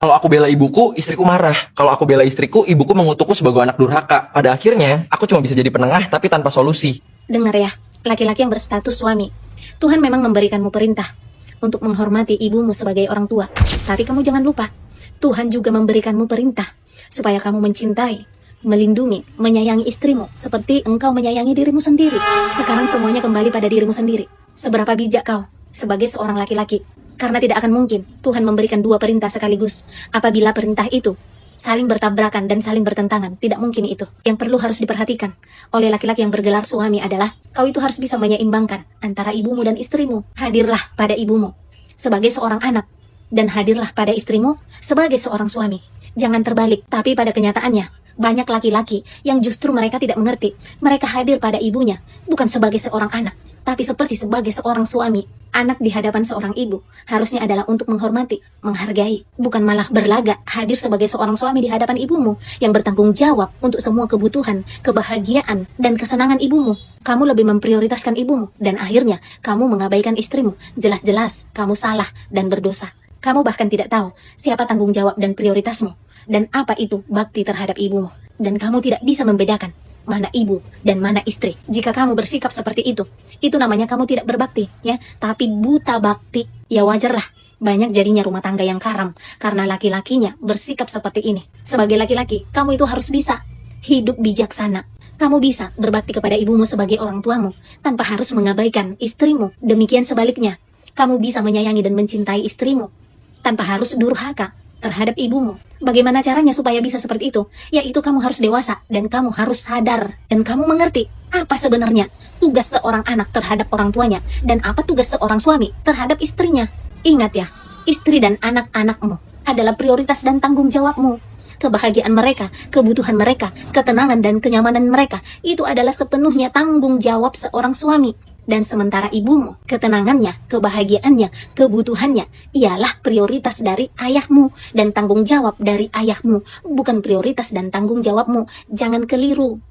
Kalau aku bela ibuku, istriku marah. Kalau aku bela istriku, ibuku mengutukku sebagai anak durhaka. Pada akhirnya, aku cuma bisa jadi penengah tapi tanpa solusi. Dengar ya, laki-laki yang berstatus suami. Tuhan memang memberikanmu perintah untuk menghormati ibumu sebagai orang tua. Tapi kamu jangan lupa, Tuhan juga memberikanmu perintah supaya kamu mencintai, melindungi, menyayangi istrimu seperti engkau menyayangi dirimu sendiri. Sekarang semuanya kembali pada dirimu sendiri. Seberapa bijak kau sebagai seorang laki-laki? Karena tidak akan mungkin Tuhan memberikan dua perintah sekaligus. Apabila perintah itu saling bertabrakan dan saling bertentangan, tidak mungkin itu. Yang perlu harus diperhatikan oleh laki-laki yang bergelar suami adalah kau itu harus bisa menyeimbangkan antara ibumu dan istrimu. Hadirlah pada ibumu sebagai seorang anak dan hadirlah pada istrimu sebagai seorang suami. Jangan terbalik, tapi pada kenyataannya banyak laki-laki yang justru mereka tidak mengerti. Mereka hadir pada ibunya bukan sebagai seorang anak, tapi seperti sebagai seorang suami. Anak di hadapan seorang ibu harusnya adalah untuk menghormati, menghargai, bukan malah berlagak hadir sebagai seorang suami di hadapan ibumu yang bertanggung jawab untuk semua kebutuhan, kebahagiaan, dan kesenangan ibumu. Kamu lebih memprioritaskan ibumu dan akhirnya kamu mengabaikan istrimu. Jelas-jelas kamu salah dan berdosa. Kamu bahkan tidak tahu siapa tanggung jawab dan prioritasmu dan apa itu bakti terhadap ibumu. Dan kamu tidak bisa membedakan mana ibu dan mana istri. Jika kamu bersikap seperti itu namanya kamu tidak berbakti, ya, tapi buta bakti. Ya wajarlah, banyak jadinya rumah tangga yang karam karena laki-lakinya bersikap seperti ini. Sebagai laki-laki, kamu itu harus bisa hidup bijaksana. Kamu bisa berbakti kepada ibumu sebagai orang tuamu tanpa harus mengabaikan istrimu. Demikian sebaliknya, kamu bisa menyayangi dan mencintai istrimu tanpa harus durhaka terhadap ibumu. Bagaimana caranya supaya bisa seperti itu? Yaitu kamu harus dewasa dan kamu harus sadar dan kamu mengerti apa sebenarnya tugas seorang anak terhadap orang tuanya dan apa tugas seorang suami terhadap istrinya. Ingat ya, istri dan anak-anakmu adalah prioritas dan tanggung jawabmu. Kebahagiaan mereka, kebutuhan mereka, ketenangan dan kenyamanan mereka itu adalah sepenuhnya tanggung jawab seorang suami. Dan sementara ibumu, ketenangannya, kebahagiaannya, kebutuhannya ialah prioritas dari ayahmu dan tanggung jawab dari ayahmu, bukan prioritas dan tanggung jawabmu. Jangan keliru.